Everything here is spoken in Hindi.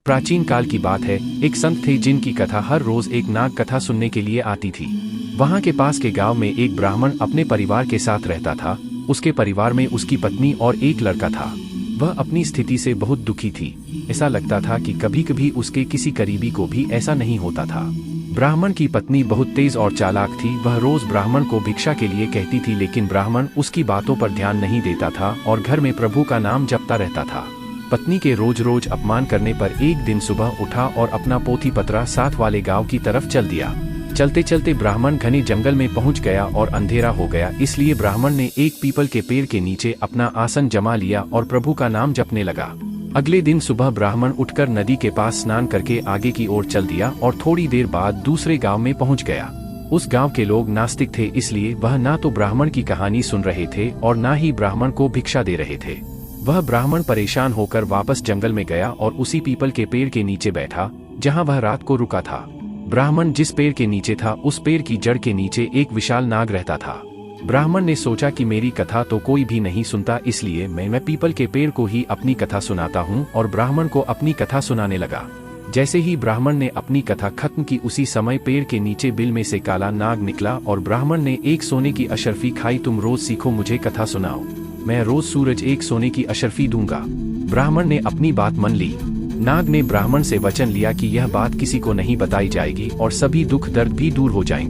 प्राचीन काल की बात है, एक संत थे जिनकी कथा हर रोज एक नाग कथा सुनने के लिए आती थी। वहां के पास के गांव में एक ब्राह्मण अपने परिवार के साथ रहता था। उसके परिवार में उसकी पत्नी और एक लड़का था। वह अपनी स्थिति से बहुत दुखी थी। ऐसा लगता था कि कभी कभी उसके किसी करीबी को भी ऐसा नहीं होता था। ब्राह्मण की पत्नी बहुत तेज और चालाक थी। वह रोज ब्राह्मण को भिक्षा के लिए कहती थी, लेकिन ब्राह्मण उसकी बातों पर ध्यान नहीं देता था और घर में प्रभु का नाम जपता रहता था। पत्नी के रोज रोज अपमान करने पर एक दिन सुबह उठा और अपना पोथी पतरा साथ वाले गांव की तरफ चल दिया। चलते चलते ब्राह्मण घने जंगल में पहुंच गया और अंधेरा हो गया, इसलिए ब्राह्मण ने एक पीपल के पेड़ के नीचे अपना आसन जमा लिया और प्रभु का नाम जपने लगा। अगले दिन सुबह ब्राह्मण उठकर नदी के पास स्नान करके आगे की ओर चल दिया और थोड़ी देर बाद दूसरे गांव में पहुंच गया। उस गांव के लोग नास्तिक थे, इसलिए वह ना तो ब्राह्मण की कहानी सुन रहे थे और ना ही ब्राह्मण को भिक्षा दे रहे थे। वह ब्राह्मण परेशान होकर वापस जंगल में गया और उसी पीपल के पेड़ के नीचे बैठा जहां वह रात को रुका था। ब्राह्मण जिस पेड़ के नीचे था उस पेड़ की जड़ के नीचे एक विशाल नाग रहता था। ब्राह्मण ने सोचा कि मेरी कथा तो कोई भी नहीं सुनता, इसलिए मैं पीपल के पेड़ को ही अपनी कथा सुनाता हूँ, और ब्राह्मण को अपनी कथा सुनाने लगा। जैसे ही ब्राह्मण ने अपनी कथा खत्म की, उसी समय पेड़ के नीचे बिल में से काला नाग निकला और ब्राह्मण ने एक सोने की अशर्फी खाई। तुम रोज सीखो, मुझे कथा सुनाओ, मैं रोज सूरज एक सोने की अशर्फी दूंगा। ब्राह्मण ने अपनी बात मान ली। नाग ने ब्राह्मण से वचन लिया कि यह बात किसी को नहीं बताई जाएगी और सभी दुख दर्द भी दूर हो जाएंगे।